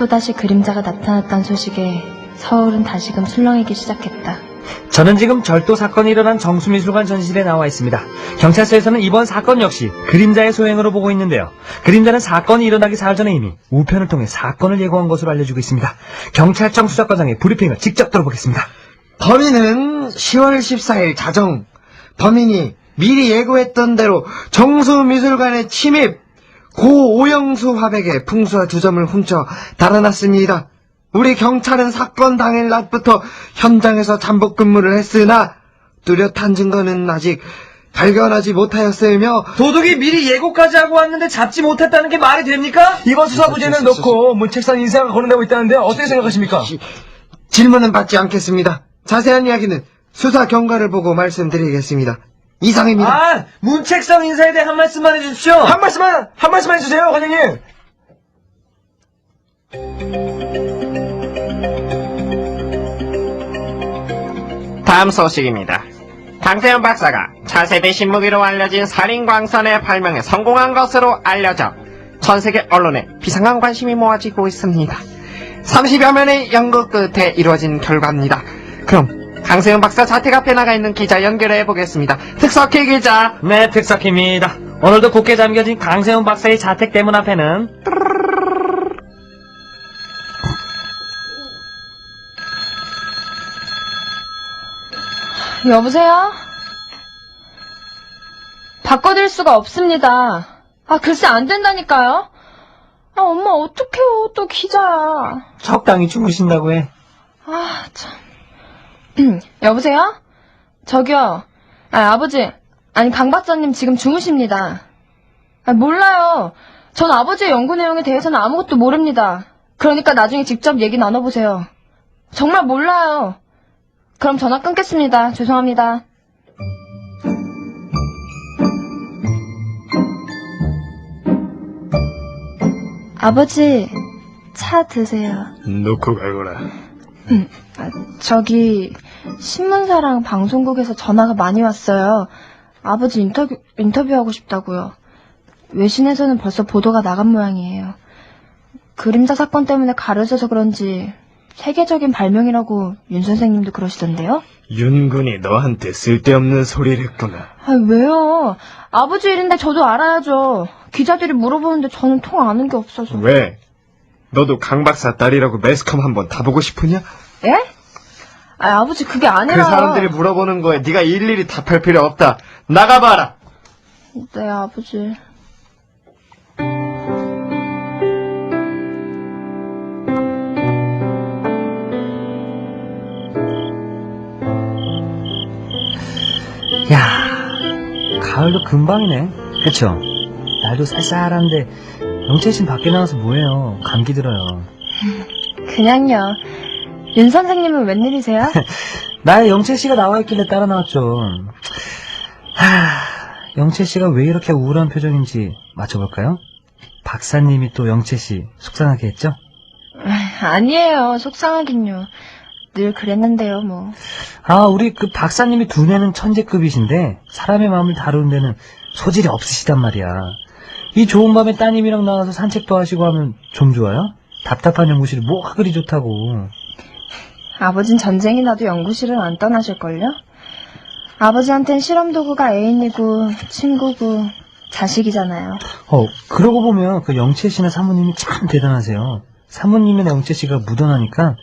또다시 그림자가 나타났다는 소식에 서울은 다시금 술렁이기 시작했다. 저는 지금 절도 사건이 일어난 정수미술관 전시실에 나와 있습니다. 경찰서에서는 이번 사건 역시 그림자의 소행으로 보고 있는데요. 그림자는 사건이 일어나기 사흘 전에 이미 우편을 통해 사건을 예고한 것으로 알려지고 있습니다. 경찰청 수사과장의 브리핑을 직접 들어보겠습니다. 범인은 10월 14일 자정, 범인이 미리 예고했던 대로 정수미술관에 침입, 고 오영수 화백의 풍수와 주점을 훔쳐 달아났습니다. 우리 경찰은 사건 당일 낮부터 현장에서 잠복 근무를 했으나 뚜렷한 증거는 아직 발견하지 못하였으며 도둑이 미리 예고까지 하고 왔는데 잡지 못했다는 게 말이 됩니까? 이번 수사 부재는 놓고 문책상 인사가 거론되고 있다는데 어떻게 생각하십니까? 질문은 받지 않겠습니다. 자세한 이야기는 수사 경과를 보고 말씀드리겠습니다. 이상입니다. 문책상 인사에 대해 한 말씀만 해주십시오. 한 말씀만 해주세요, 과장님. 다음 소식입니다. 강세현 박사가 차세대 신무기로 알려진 살인광선의 발명에 성공한 것으로 알려져 전세계 언론에 비상한 관심이 모아지고 있습니다. 30여 면의 연구 끝에 이루어진 결과입니다. 그럼 강세현 박사 자택 앞에 나가 있는 기자 연결해 보겠습니다. 특석희 기자. 네, 특석희입니다. 오늘도 굳게 잠겨진 강세훈 박사의 자택 대문 앞에는 여보세요? 바꿔드릴 수가 없습니다. 글쎄 안 된다니까요. 엄마 어떡해요. 또 기자야. 적당히 주무신다고 해. 참. 여보세요? 저기요. 아버지. 아니, 강 박사님 지금 주무십니다. 몰라요. 전 아버지의 연구 내용에 대해서는 아무것도 모릅니다. 그러니까 나중에 직접 얘기 나눠보세요. 정말 몰라요. 그럼 전화 끊겠습니다. 죄송합니다. 아버지, 차 드세요. 놓고 가거라. 저기 신문사랑 방송국에서 전화가 많이 왔어요. 아버지 인터뷰하고 싶다고요. 외신에서는 벌써 보도가 나간 모양이에요. 그림자 사건 때문에 가려져서 그런지 세계적인 발명이라고 윤 선생님도 그러시던데요? 윤군이 너한테 쓸데없는 소리를 했구나. 왜요? 아버지 일인데 저도 알아야죠. 기자들이 물어보는데 저는 통 아는 게 없어서. 왜? 너도 강 박사 딸이라고 매스컴 한번 다 보고 싶으냐? 예? 아버지 그게 아니라. 그 사람들이 물어보는 거에 네가 일일이 답할 필요 없다. 나가봐라. 네, 아버지. 야, 가을도 금방이네. 그쵸? 날도 쌀쌀한데 영채씨는 밖에 나와서 뭐해요? 감기 들어요. 그냥요. 윤 선생님은 웬일이세요? 나의 영채씨가 나와있길래 따라 나왔죠. 영채씨가 왜 이렇게 우울한 표정인지 맞춰볼까요? 박사님이 또 영채씨 속상하게 했죠? 아니에요. 속상하긴요. 늘 그랬는데요, 뭐. 우리 그 박사님이 두뇌는 천재급이신데 사람의 마음을 다루는 데는 소질이 없으시단 말이야. 이 좋은 밤에 따님이랑 나가서 산책도 하시고 하면 좀 좋아요? 답답한 연구실이 뭐가 그리 좋다고. 아버진 전쟁이 나도 연구실은 안 떠나실걸요? 아버지한텐 실험도구가 애인이고 친구고 자식이잖아요. 그러고 보면 그 영채씨나 사모님이 참 대단하세요. 사모님이나 영채씨가 묻어나니까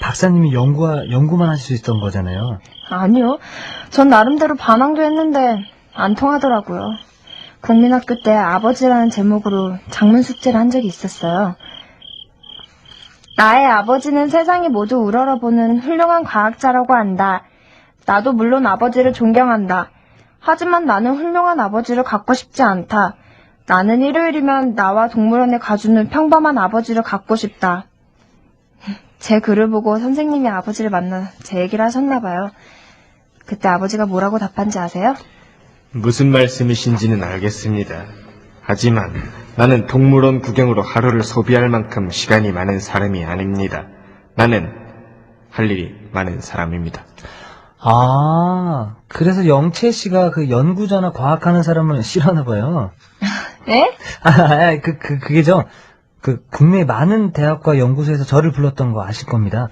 박사님이 연구만 하실 수 있던 거잖아요. 아니요. 전 나름대로 반항도 했는데 안 통하더라고요. 국민학교 때 아버지라는 제목으로 작문 숙제를 한 적이 있었어요. 나의 아버지는 세상이 모두 우러러보는 훌륭한 과학자라고 한다. 나도 물론 아버지를 존경한다. 하지만 나는 훌륭한 아버지를 갖고 싶지 않다. 나는 일요일이면 나와 동물원에 가주는 평범한 아버지를 갖고 싶다. 제 글을 보고 선생님이 아버지를 만나 제 얘기를 하셨나봐요. 그때 아버지가 뭐라고 답한지 아세요? 무슨 말씀이신지는 알겠습니다. 하지만 나는 동물원 구경으로 하루를 소비할 만큼 시간이 많은 사람이 아닙니다. 나는 할 일이 많은 사람입니다. 그래서 영채씨가 그 연구자나 과학하는 사람을 싫어하나 봐요. 예? 그게죠. 그 국내 많은 대학과 연구소에서 저를 불렀던 거 아실 겁니다.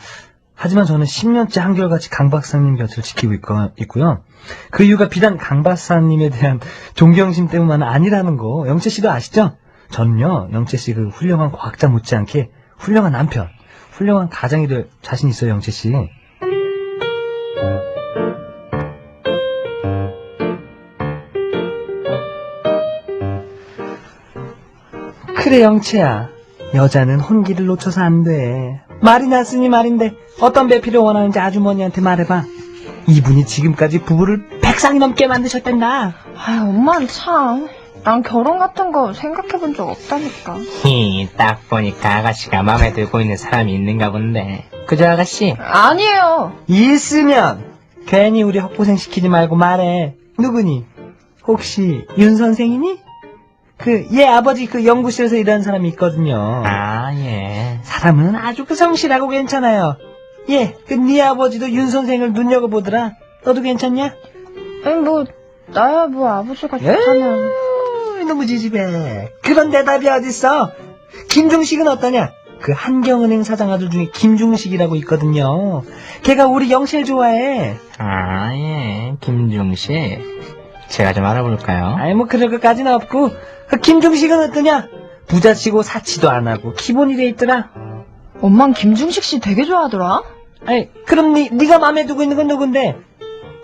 하지만 저는 10년째 한결같이 강 박사님 곁을 지키고 있고요. 그 이유가 비단 강 박사님에 대한 존경심 때문만 아니라는 거 영채 씨도 아시죠? 저는요, 영채 씨 그 훌륭한 과학자 못지않게 훌륭한 남편, 훌륭한 가장이 될 자신 있어요, 영채 씨. 그래, 영채야. 여자는 혼기를 놓쳐서 안 돼. 말이 났으니 말인데 어떤 배필을 원하는지 아주머니한테 말해봐. 이분이 지금까지 부부를 100쌍이 넘게 만드셨단다. 아, 엄마는 참. 난 결혼 같은 거 생각해본 적 없다니까. 딱 보니까 아가씨가 마음에 들고 있는 사람이 있는가 본데. 그죠, 아가씨? 아니에요. 있으면 괜히 우리 헛고생 시키지 말고 말해. 누구니? 혹시 윤 선생이니? 얘 아버지 그 연구실에서 일하는 사람이 있거든요. 아, 예. 사람은 아주 그 성실하고 괜찮아요. 예, 네 아버지도 윤 선생을 눈여겨보더라. 너도 괜찮냐? 아니, 뭐, 나야 뭐 아버지가 좋잖아. 너무 지지배. 그런 대답이 어딨어? 김중식은 어떠냐? 그 한경은행 사장 아들 중에 김중식이라고 있거든요. 걔가 우리 영실 좋아해. 아, 예. 김중식. 제가 좀 알아볼까요? 아이 뭐 그럴 것까지는 없고. 그 김중식은 어떠냐? 부자치고 사치도 안 하고 기본이 돼 있더라. 엄만 김중식 씨 되게 좋아하더라. 아이 그럼 네가 마음에 두고 있는 건 누군데?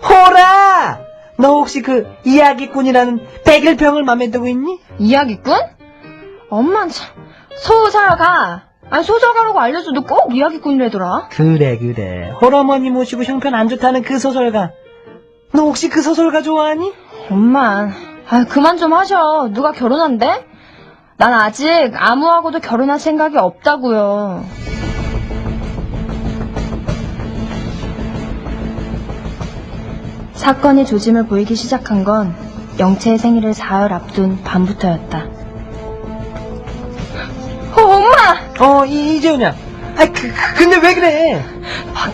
호라! 너 혹시 그 이야기꾼이라는 백일병을 마음에 두고 있니? 이야기꾼? 엄만 참. 소설가. 아니, 소설가라고 알려줘도 꼭 이야기꾼이래더라. 그래. 홀어머니 모시고 형편 안 좋다는 그 소설가. 너 혹시 그 소설가 좋아하니? 엄만. 아, 그만 좀 하셔. 누가 결혼한대? 난 아직 아무하고도 결혼할 생각이 없다고요. 사건이 조짐을 보이기 시작한 건 영채의 생일을 4일 앞둔 밤부터였다. 엄마! 이재훈이야. 근데 왜 그래?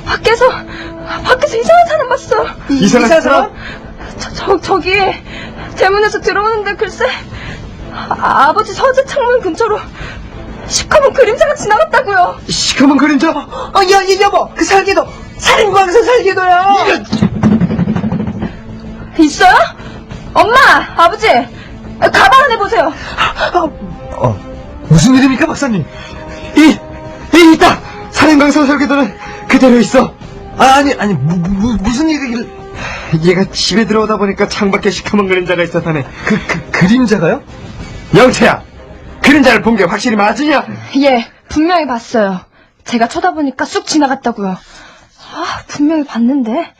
밖에서 이상한 사람 봤어. 이상한 사람? 저기 대문에서 들어오는데 글쎄 아버지 서재 창문 근처로 시커먼 그림자가 지나갔다고요. 시커먼 그림자? 여보, 그 살기도 살인광선 살기도야. 있어요? 엄마, 아버지, 가방 안에 보세요. 무슨 일입니까, 박사님? 있다. 살인광선 살기도는 그대로 있어. 아니 무슨 일이길? 얘가 집에 들어오다 보니까 창밖에 시커먼 그림자가 있었다네. 그림자가요? 영채야, 그림자를 본 게 확실히 맞으냐? 예, 분명히 봤어요. 제가 쳐다보니까 쑥 지나갔다고요. 아, 분명히 봤는데.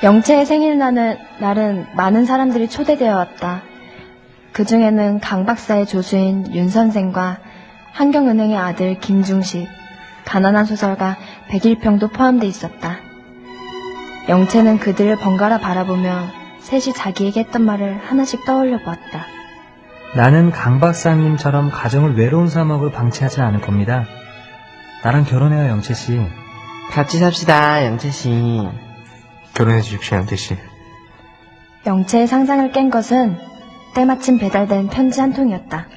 영채의 생일날은 많은 사람들이 초대되어 왔다. 그 중에는 강 박사의 조수인 윤 선생과 한경은행의 아들 김중식, 가난한 소설가 백일평도 포함돼 있었다. 영채는 그들을 번갈아 바라보며 셋이 자기에게 했던 말을 하나씩 떠올려 보았다. 나는 강 박사님처럼 가정을 외로운 사막으로 방치하지 않을 겁니다. 나랑 결혼해요, 영채 씨. 같이 삽시다, 영채씨. 결혼해 주십시오, 영채씨. 영채의 상상을 깬 것은 때마침 배달된 편지 한 통이었다.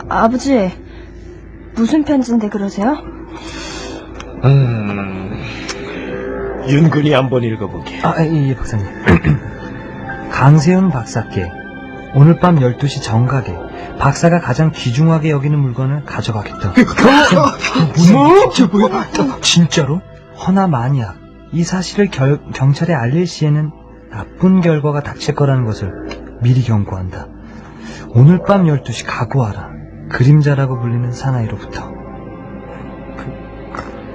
아버지, 무슨 편지인데 그러세요? 윤근이 한번 읽어보게. 예, 박사님. 강세훈 박사께 오늘 밤 12시 정각에 박사가 가장 귀중하게 여기는 물건을 가져가겠다. 뭐야? 진짜로? 허나 만약 이 사실을 경찰에 알릴 시에는 나쁜 결과가 닥칠 거라는 것을 미리 경고한다. 오늘 밤 12시 각오하라. 그림자라고 불리는 사나이로부터.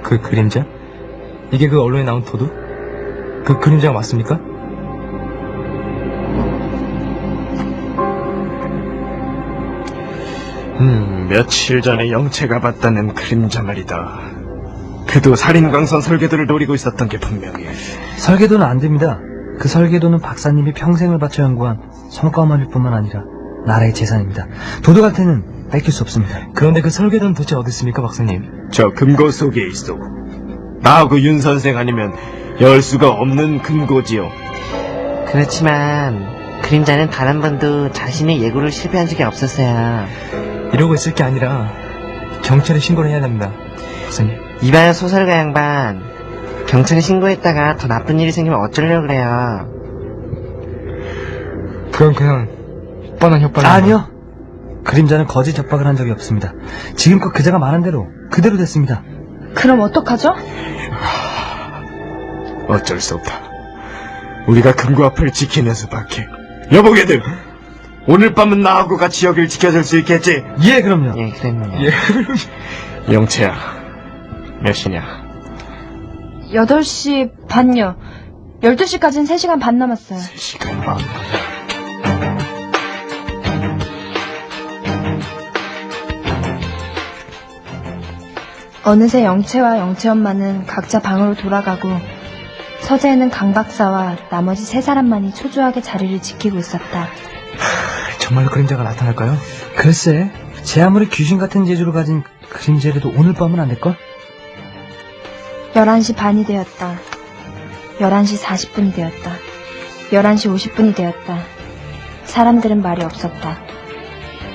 그 그림자? 이게 그 언론에 나온 도둑? 그 그림자가 맞습니까? 며칠 전에 영채가 봤다는 그림자 말이다. 그도 살인광선 설계도를 노리고 있었던 게 분명해. 설계도는 안 됩니다. 그 설계도는 박사님이 평생을 바쳐 연구한 성과만일 뿐만 아니라 나라의 재산입니다. 도둑한테는 뺏길 수 없습니다. 그런데 그 설계도는 도대체 어디 있습니까, 박사님? 저 금고 속에 있어. 나하고 윤 선생 아니면 열 수가 없는 금고지요. 그렇지만 그림자는 단 한 번도 자신의 예고를 실패한 적이 없었어요. 이러고 있을 게 아니라 경찰에 신고를 해야 됩니다. 박사님. 이봐요 소설가 양반. 경찰에 신고했다가 더 나쁜 일이 생기면 어쩌려고 그래요. 그건 그냥 뻔한 협박이 아니요. 그림자는 거짓 협박을 한 적이 없습니다. 지금껏 그자가 말한 대로 그대로 됐습니다. 그럼 어떡하죠? 어쩔 수 없다. 우리가 금고 앞을 지키는 수밖에. 여보게들, 오늘 밤은 나하고 같이 여길 지켜줄 수 있겠지? 예, 그럼요. 예, 그랬네요. 영채야, 몇 시냐? 8시 반요. 12시까지는 3시간 반 남았어요. 시간 반. 어느새 영채와 영채 엄마는 각자 방으로 돌아가고 서재에는 강 박사와 나머지 3사람만이 초조하게 자리를 지키고 있었다. 정말로 그림자가 나타날까요? 글쎄, 제 아무리 귀신 같은 재주를 가진 그림자라도 오늘 밤은 안 될걸? 11시 반이 되었다. 11시 40분이 되었다. 11시 50분이 되었다. 사람들은 말이 없었다.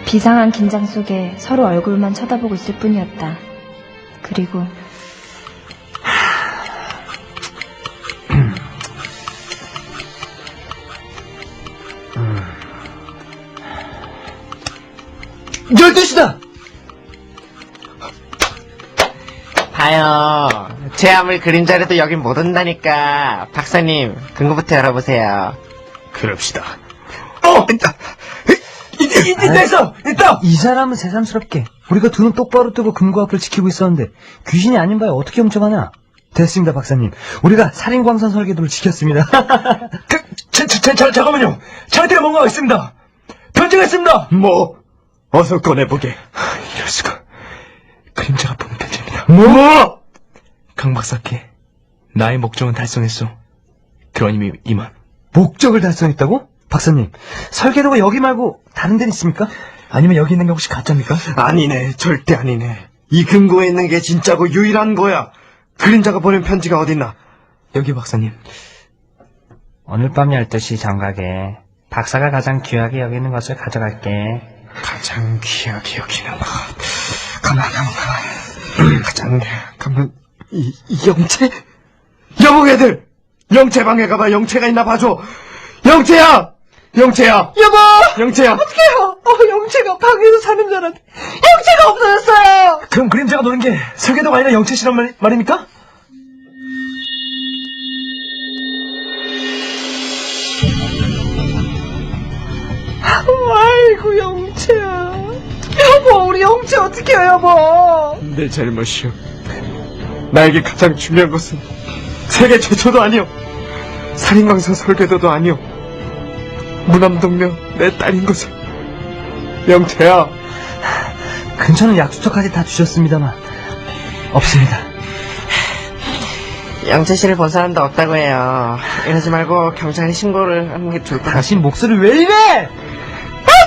비상한 긴장 속에 서로 얼굴만 쳐다보고 있을 뿐이었다. 그리고 열두 시다! 봐요. 제 아무리 그림자라도 여긴 못 온다니까. 박사님, 금고부터 열어보세요. 그럽시다. 있다! 이 사람은 새삼스럽게 우리가 두 눈 똑바로 뜨고 금고 앞을 지키고 있었는데 귀신이 아닌 바에 어떻게 훔쳐가냐? 됐습니다, 박사님. 우리가 살인광선 설계도를 지켰습니다. 잠깐만요. 저한테 뭔가가 있습니다. 편지가 있습니다. 뭐? 어서 꺼내보게. 이럴 수가. 그림자가 보낸 편지입니다. 뭐? 강 박사께 나의 목적은 달성했어. 그러니 이만. 목적을 달성했다고? 박사님, 설계도가 여기 말고 다른 데는 있습니까? 아니면 여기 있는 게 혹시 가짜입니까? 아니네, 절대 아니네. 이 금고에 있는 게 진짜고 유일한 거야. 그림자가 보낸 편지가 어딨나? 여기 박사님. 오늘 밤 12시 정각에 박사가 가장 귀하게 여기는 것을 가져갈게. 가장 귀하게 여기는 것. 가만. 가만. 이 영채? 여보게들! 영채 방에 가봐. 영채가 있나 봐줘. 영채야! 영채야! 여보! 영채야! 어떡해요? 영채가 방에서 사는 줄 알았는데 영채가 없어졌어요! 그럼 그림자가 노는 게 설계도가 아니라 영채 씨란 말입니까? 아이고 영채야. 여보, 우리 영채 어떡해요, 여보? 내 잘못이요. 나에게 가장 중요한 것은 세계 최초도 아니요. 살인광선 설계도도 아니요. 무남동녀 내 딸인 것을. 영채야. 근처는 약수터까지 다 주셨습니다만 없습니다. 영채 씨를 본 사람도 없다고 해요. 이러지 말고 경찰에 신고를 하는 게 좋을 것 같아요. 당신 목소리를 왜 이래?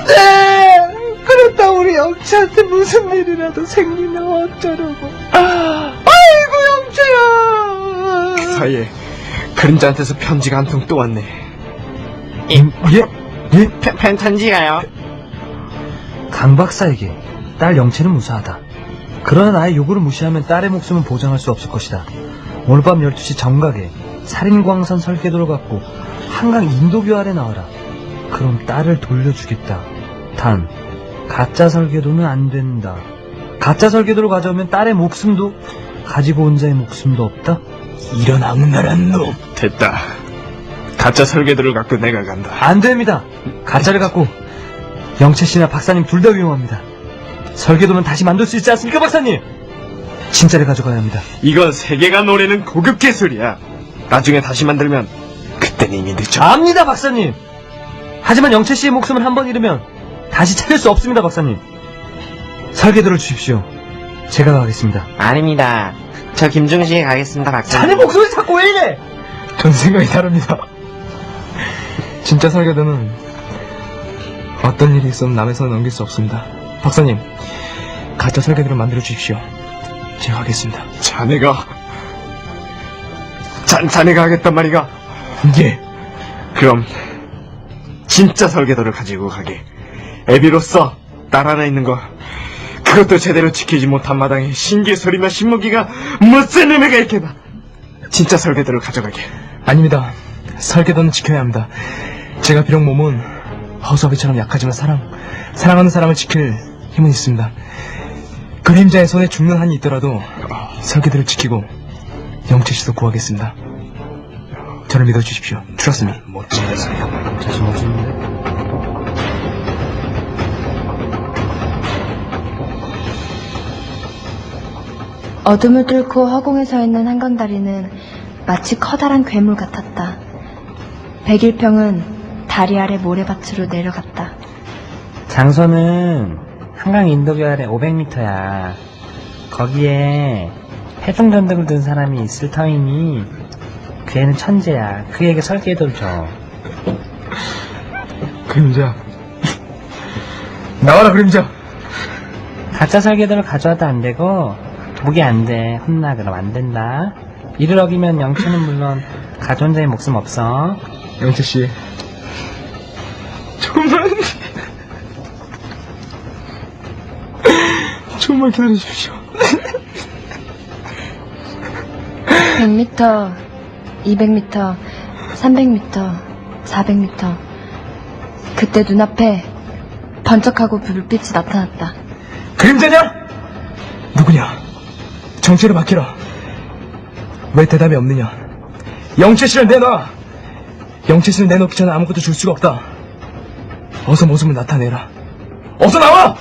네! 그랬다 우리 영채한테 무슨 일이라도 생기면 어쩌려고. 아이고 영채야. 그 사이에 그림자한테서 편지가 한 통 또 왔네. 예? 편지가요? 강 박사에게 딸 영채는 무사하다. 그러나 나의 요구를 무시하면 딸의 목숨은 보장할 수 없을 것이다. 오늘 밤 12시 정각에 살인광선 설계도를 갖고 한강 인도교 아래 나와라. 그럼 딸을 돌려주겠다. 단 가짜 설계도는 안 된다. 가짜 설계도를 가져오면 딸의 목숨도 가지고 온 자의 목숨도 없다. 이런 악랄한 놈. 됐다. 가짜 설계도를 갖고 내가 간다. 안 됩니다. 가짜를 갖고 영채 씨나 박사님 둘 다 위험합니다. 설계도는 다시 만들 수 있지 않습니까, 박사님? 진짜를 가져가야 합니다. 이건 세계가 노리는 고급 기술이야. 나중에 다시 만들면 그땐 이미 늦어. 압니다, 박사님. 하지만 영채 씨의 목숨을 한 번 잃으면 다시 찾을 수 없습니다, 박사님. 설계도를 주십시오. 제가 가겠습니다. 아닙니다. 저 김중식이 가겠습니다, 박사님. 자네 목소리 자꾸 왜 이래? 전 생각이 다릅니다. 진짜 설계도는 어떤 일이 있어도 남의 손에 넘길 수 없습니다. 박사님, 가짜 설계도를 만들어 주십시오. 제가 하겠습니다. 자네가 자네가 하겠단 말이가? 예. 그럼 진짜 설계도를 가지고 가게. 애비로서 딸 하나 있는 거 그것도 제대로 지키지 못한 마당에 신기술이며 신무기가 무슨 의미가 있겠나. 진짜 설계도를 가져가게. 아닙니다. 설계도는 지켜야 합니다. 제가 비록 몸은 허수아비처럼 약하지만 사랑하는 사람을 지킬 힘은 있습니다. 그림자의 손에 죽는 한이 있더라도 설계도를 지키고 영채씨도 구하겠습니다. 저를 믿어주십시오. 트러스미. 멋지겠어요. 자신 없습니다. 어둠을 뚫고 허공에 서 있는 한강다리는 마치 커다란 괴물 같았다. 백일평은 다리 아래 모래밭으로 내려갔다. 장소는 한강 인도교 아래 500m야. 거기에 해중전등을 든 사람이 있을 터이니 그 애는 천재야. 그에게 설계도를 줘. 그림자. 나와라, 그림자. 가짜 설계도를 가져와도 안 되고 목이 안 돼. 혼나. 그럼 안 된다. 이를 어기면 영채는 물론 가져온 자의 목숨 없어. 영채씨. 조금만 기다려주십시오. 100m, 200m, 300m, 400m. 그때 눈앞에 번쩍하고 불빛이 나타났다. 그림자냐? 누구냐? 정체를 밝혀라. 왜 대답이 없느냐? 영채씨를 내놔. 영채씨를 내놓기 전에 아무것도 줄 수가 없다. 어서 모습을 나타내라. 어서 나와!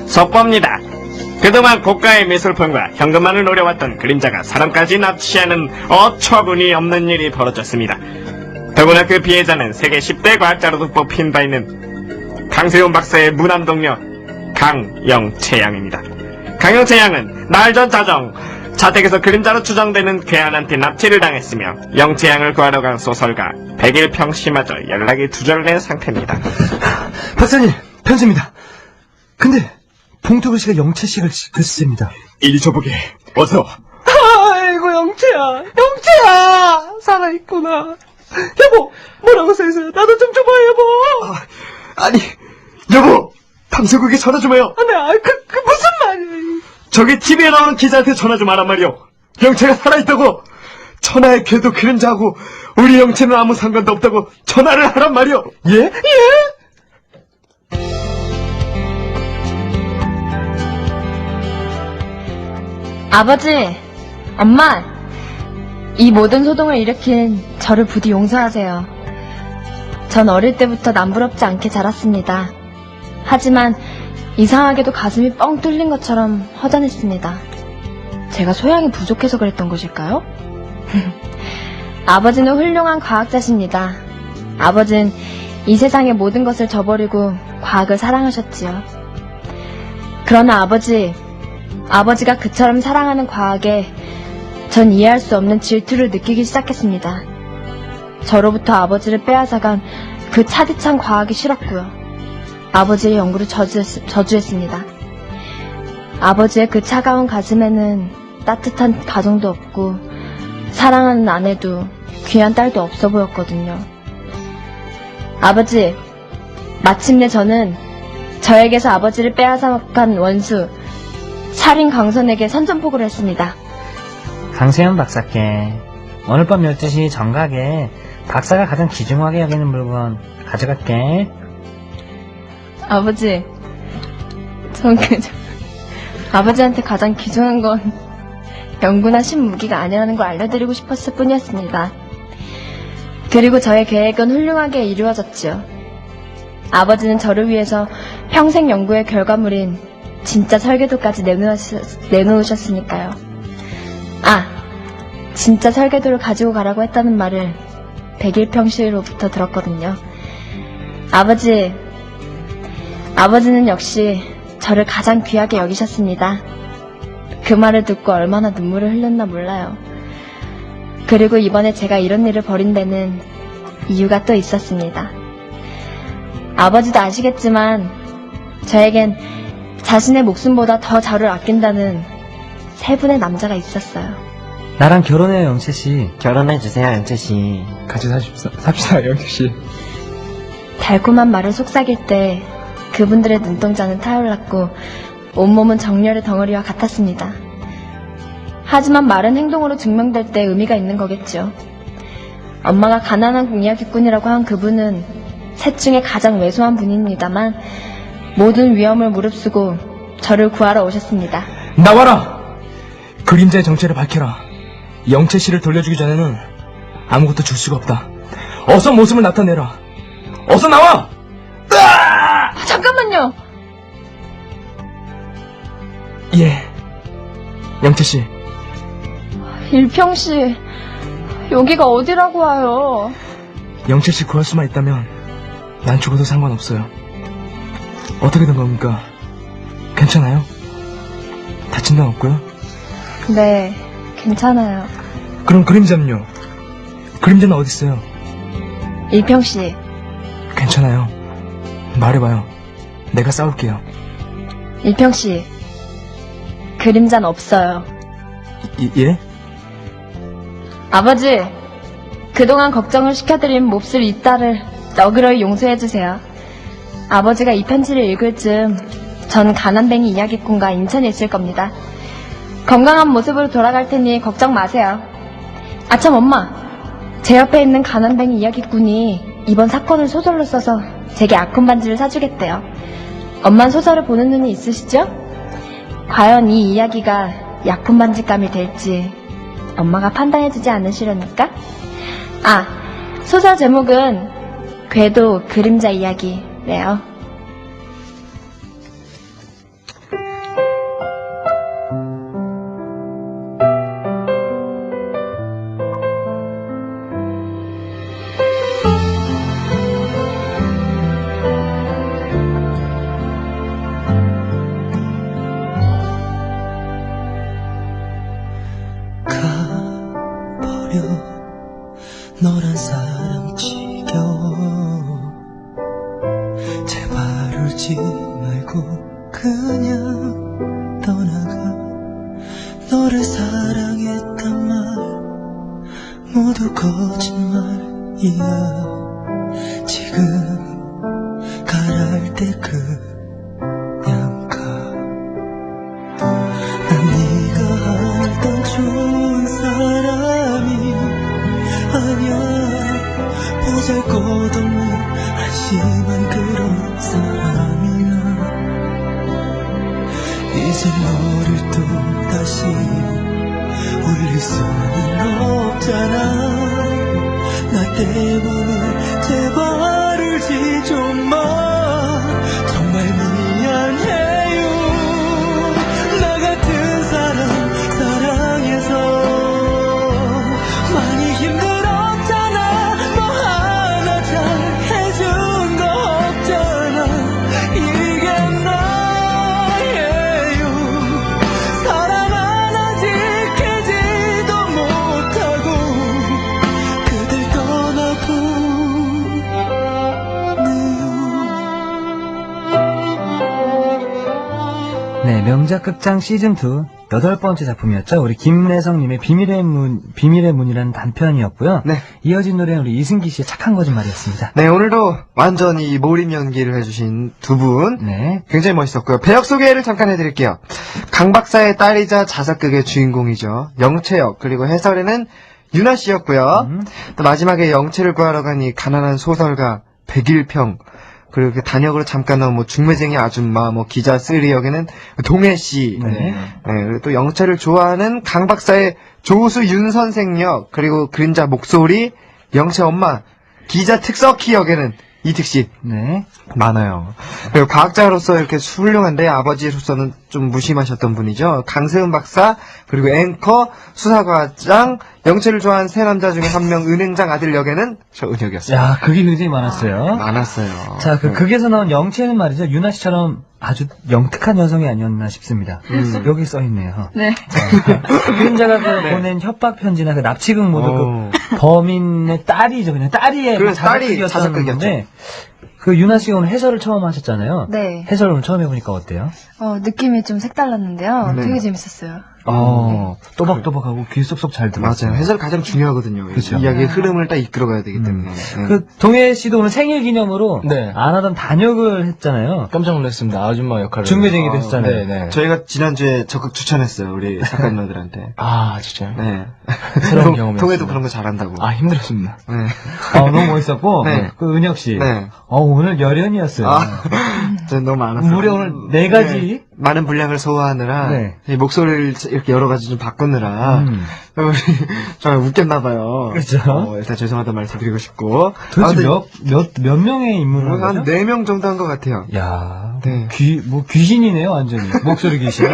속보입니다. 그동안 고가의 미술품과 현금만을 노려왔던 그림자가 사람까지 납치하는 어처구니 없는 일이 벌어졌습니다. 더구나 그 피해자는 세계 10대 과학자로도 뽑힌 바 있는 강세훈 박사의 무남 동료 강영채 양입니다. 강영채 양은 날 전 자정 자택에서 그림자로 추정되는 괴한한테 납치를 당했으며 영채 양을 구하러 간 소설가 백일평 씨마저 연락이 두절된 상태입니다. 박사님, 편수입니다. 근데 봉투 글씨가 영채씨가 글씨입니다. 이리 줘보게. 어서. 아이고, 영채야! 살아있구나. 여보, 뭐라고 써있어요? 나도 좀 줘봐, 여보! 아니, 여보! 방송국에 전화 좀 해요. 네, 그 무슨 말이야. 저기 TV에 나오는 기자한테 전화 좀 하란 말이오. 영채가 살아있다고. 천하의 궤도 그림자하고 우리 영채는 아무 상관도 없다고 전화를 하란 말이오. 예? 아버지, 엄마, 이 모든 소동을 일으킨 저를 부디 용서하세요. 전 어릴 때부터 남부럽지 않게 자랐습니다. 하지만 이상하게도 가슴이 뻥 뚫린 것처럼 허전했습니다. 제가 소양이 부족해서 그랬던 것일까요? 아버지는 훌륭한 과학자십니다. 아버지는 이 세상의 모든 것을 저버리고 과학을 사랑하셨지요. 그러나 아버지가 그처럼 사랑하는 과학에 전 이해할 수 없는 질투를 느끼기 시작했습니다. 저로부터 아버지를 빼앗아간 그 차디찬 과학이 싫었고요. 아버지의 연구를 저주했습니다. 아버지의 그 차가운 가슴에는 따뜻한 가정도 없고 사랑하는 아내도 귀한 딸도 없어 보였거든요. 아버지, 마침내 저는 저에게서 아버지를 빼앗아간 원수 살인 강선에게 선전포고를 했습니다. 강세현 박사께 오늘 밤 12시 정각에 박사가 가장 귀중하게 여기는 물건 가져갈게. 아버지, 전 아버지한테 가장 귀중한 건 연구나 신무기가 아니라는 걸 알려드리고 싶었을 뿐이었습니다. 그리고 저의 계획은 훌륭하게 이루어졌지요. 아버지는 저를 위해서 평생 연구의 결과물인 진짜 설계도까지 내놓으셨으니까요. 진짜 설계도를 가지고 가라고 했다는 말을 백일평 씨로부터 들었거든요. 아버지는 역시 저를 가장 귀하게 여기셨습니다. 그 말을 듣고 얼마나 눈물을 흘렸나 몰라요. 그리고 이번에 제가 이런 일을 벌인 데는 이유가 또 있었습니다. 아버지도 아시겠지만 저에겐 자신의 목숨보다 더 저를 아낀다는 세 분의 남자가 있었어요. 나랑 결혼해요, 영채씨. 결혼해주세요, 영채씨. 같이 삽시다, 영채씨. 달콤한 말을 속삭일 때 그분들의 눈동자는 타올랐고 온몸은 정열의 덩어리와 같았습니다. 하지만 말은 행동으로 증명될 때 의미가 있는 거겠죠. 엄마가 가난한 공이야기꾼이라고 한 그분은 셋 중에 가장 왜소한 분입니다만 모든 위험을 무릅쓰고 저를 구하러 오셨습니다. 나와라! 그림자의 정체를 밝혀라. 영채 씨를 돌려주기 전에는 아무것도 줄 수가 없다. 어서 모습을 나타내라. 어서 나와! 잠깐만요! 예. 영채 씨, 일평씨, 여기가 어디라고 와요? 영채 씨 구할 수만 있다면 난 죽어도 상관없어요. 어떻게 된 겁니까? 괜찮아요? 다친 데는 없고요? 네, 괜찮아요. 그럼 그림자는요? 그림자는 어디 있어요? 일평씨, 괜찮아요. 말해봐요. 내가 싸울게요. 일평씨, 그림자는 없어요. 예? 아버지, 그동안 걱정을 시켜드린 몹쓸 이 딸을 너그러이 용서해주세요. 아버지가 이 편지를 읽을 즈음 전 가난뱅이 이야기꾼과 인천에 있을 겁니다. 건강한 모습으로 돌아갈 테니 걱정 마세요. 아참 엄마, 제 옆에 있는 가난뱅이 이야기꾼이 이번 사건을 소설로 써서 제게 아픈 반지를 사주겠대요. 엄만 소설을 보는 눈이 있으시죠? 과연 이 이야기가 약품 반지감이 될지 엄마가 판단해주지 않으시려니까? 아, 소설 제목은 궤도 그림자 이야기래요. 가버려 너란 사람 지겨워 제발 울지 말고 그냥 떠나가 너를 사랑했단 말 모두 거짓말이야 지금 가랄 때 그냥 가 난 네가 알던 좋은 사람이 아니야 보잘것없는 한심한 그런 사람이야 이제 너를 또 다시 울릴 수는 없잖아 나 때문에 제발 울지 좀 마 정말 미안해요 나 같은 사람 사랑해서 많이 힘들었잖아 뭐 하나 잘 해준 거 없잖아 이게 나예요 사랑 하나 지키지도 못하고 그댈 떠나보네요 네, 명작 극장 시즌2 8번째 작품이었죠. 우리 김래성님의 비밀의 문이라는 단편이었고요. 네. 이어진 노래는 우리 이승기 씨의 착한 거짓말이었습니다. 네, 오늘도 완전히 몰입 연기를 해주신 두 분. 네. 굉장히 멋있었고요. 배역 소개를 잠깐 해드릴게요. 강 박사의 딸이자 자작극의 주인공이죠. 영채 역, 그리고 해설에는 유나 씨였고요. 또 마지막에 영채를 구하러 간 이 가난한 소설가 백일평, 그리고 그 단역으로 잠깐 나온 뭐 중매쟁이 아줌마, 뭐 기자 쓰리 역에는 동해 씨. 네. 네, 그리고 또 영채를 좋아하는 강 박사의 조수 윤 선생 역, 그리고 그림자 목소리, 영채 엄마, 기자 특석희 역에는 이특 씨. 네. 많아요. 그리고 과학자로서 이렇게 훌륭한데 아버지로서는 좀 무심하셨던 분이죠. 강세은 박사, 그리고 앵커, 수사과장, 영채를 좋아하는 세 남자 중에 한 명 은행장 아들 역에는 저 은혁이었어요. 야, 그게 굉장히 많았어요. 많았어요. 자, 극에서 나온 영채는 말이죠. 유나 씨처럼 아주 영특한 여성이 아니었나 싶습니다. 여기 써있네요. 네. 그림자가 보낸 협박 편지나 그 납치극 모두 오. 그 범인의 딸이죠. 그냥 딸이의 그래서 딸이 자작극이었다는 건데 그 유나 씨가 오늘 해설을 처음 하셨잖아요. 네. 해설을 오늘 처음 해보니까 어때요? 느낌이 좀 색달랐는데요. 네. 되게 재밌었어요. 또박또박하고 귀 쏙쏙 잘 들어요. 맞아요. 해설 가장 중요하거든요. 그쵸. 이야기의 흐름을 딱 이끌어가야 되기 때문에. 네. 그 동해 씨도 오늘 생일 기념으로 네. 안 하던 단역을 했잖아요. 깜짝 놀랐습니다. 아줌마 역할을. 중매쟁이도 했잖아요. 네네. 저희가 지난주에 적극 추천했어요. 우리 작가님들한테. 아, 진짜요? 네. 새로운 경험이었습니다. 통해도 그런 거 잘한다고. 아, 힘들었습니다. 네. 너무 멋있었고, 네. 그 은혁 씨. 네. 오늘 열연이었어요. 저 너무 많았어요. 무려 오늘 4가지. 많은 분량을 소화하느라 네. 이 목소리를 이렇게 여러 가지 좀 바꾸느라 우리 정말 웃겼나봐요. 그렇죠. 일단 죄송하다는 말씀 드리고 싶고. 도대체 몇 명의 인물을 한 한 거죠? 4명 정도 한 것 같아요. 야, 네. 귀신이네요, 완전히. 목소리 귀신.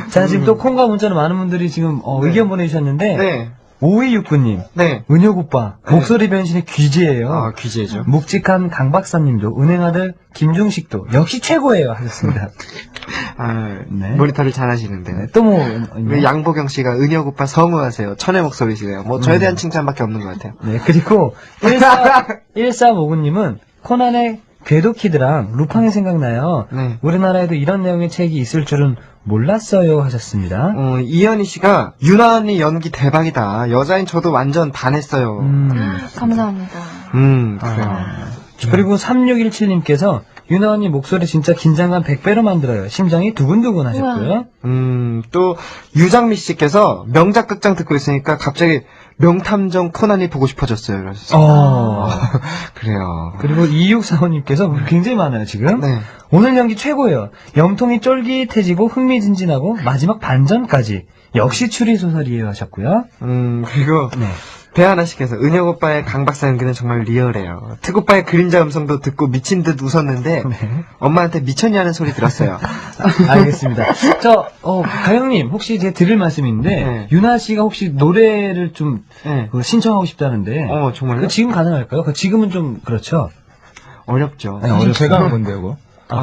자, 지금 또 콩과 문자로 많은 분들이 지금 의견 보내주셨는데, 네. 5269님, 네. 은혁 오빠, 목소리 변신의 귀재예요. 귀재죠. 묵직한 강 박사님도, 은행아들 김중식도 역시 최고예요 하셨습니다. 네. 모니터를 잘 하시는데. 네, 또 뭐, 우리 양보경 씨가 은혁 오빠 성우하세요. 천의 목소리시네요. 뭐 저에 대한 칭찬밖에 없는 것 같아요. 네, 그리고 1359님은 코난의 궤도키드랑 루팡이 생각나요. 네. 우리나라에도 이런 내용의 책이 있을 줄은 몰랐어요 하셨습니다. 이현희 씨가 유나 언니 연기 대박이다. 여자인 저도 완전 반했어요. 감사합니다. 그래요. 그리고 3617님께서 유나 언니 목소리 진짜 긴장감 100배로 만들어요. 심장이 두근두근 하셨고요. 또 유장미 씨께서 명작 극장 듣고 있으니까 갑자기 명탐정 코난이 보고 싶어졌어요. 그러셨어요. 그래요. 그리고 2645님께서 굉장히 많아요 지금. 네. 오늘 연기 최고예요. 영통이 쫄깃해지고 흥미진진하고 마지막 반전까지 역시 추리소설이에요 하셨고요. 그리고 네. 배하나 씨께서 은혁 오빠의 강 박사 연기는 정말 리얼해요. 특 오빠의 그림자 음성도 듣고 미친 듯 웃었는데 네. 엄마한테 미쳤냐는 소리 들었어요. 알겠습니다. 가영님, 혹시 제가 드릴 말씀이 있는데, 네. 유나 씨가 혹시 노래를 좀, 네. 신청하고 싶다는데, 정말요? 그거 지금 가능할까요? 지금은 좀, 그렇죠. 어렵죠. 네, 어렵죠. 제가 한 건데요, 그거.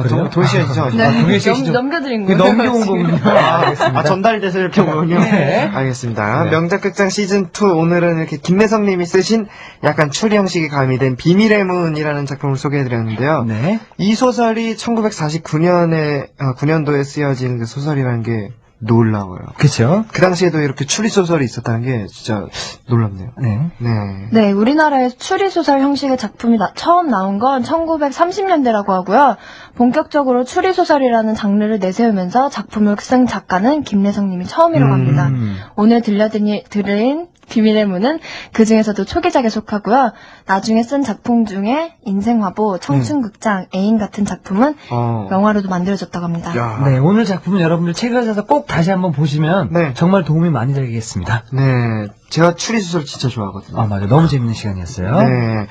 그래요? 도시죠. 넘겨드린 거예요. 넘겨온 거군요. 알겠습니다. 전달돼서 이렇게 오군요. 네. 알겠습니다. 네. 명작극장 시즌2 오늘은 이렇게 김내성 님이 쓰신 약간 추리 형식이 가미된 비밀의 문이라는 작품을 소개해드렸는데요. 네. 이 소설이 1949년도에 쓰여진 그 소설이라는 게 놀라워요. 그쵸. 그 당시에도 이렇게 추리 소설이 있었다는 게 진짜 놀랍네요. 네. 네. 네, 우리나라에서 추리소설 형식의 작품이 처음 나온 건 1930년대라고 하고요. 본격적으로 추리소설이라는 장르를 내세우면서 작품을 쓴 작가는 김래성 님이 처음이라고 합니다. 오늘 들린 비밀의 문은 그 중에서도 초기작에 속하고요. 나중에 쓴 작품 중에 인생화보, 청춘극장, 애인 같은 작품은 영화로도 만들어졌다고 합니다. 야. 네, 오늘 작품은 여러분들 책을 사서 꼭 다시 한번 보시면, 네. 정말 도움이 많이 되겠습니다. 네. 제가 추리 소설 진짜 좋아하거든요. 맞아요. 너무 재밌는 시간이었어요. 네.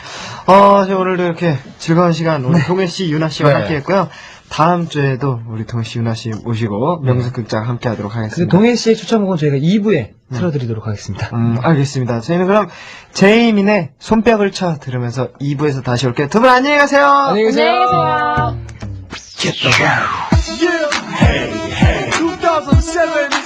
오늘도 이렇게 즐거운 시간 우리 동해 씨, 유나 씨와 함께 했고요. 다음 주에도 우리 동해 씨, 유나 씨 모시고 명작극장 함께 하도록 그 하겠습니다. 동해 씨의 추천곡은 저희가 2부에 틀어드리도록 하겠습니다. 알겠습니다. 저희는 그럼 제이민의 손뼉을 쳐 들으면서 2부에서 다시 올게요. 두 분 안녕히 가세요. 안녕히 계세요. 안녕히 계세요. 2007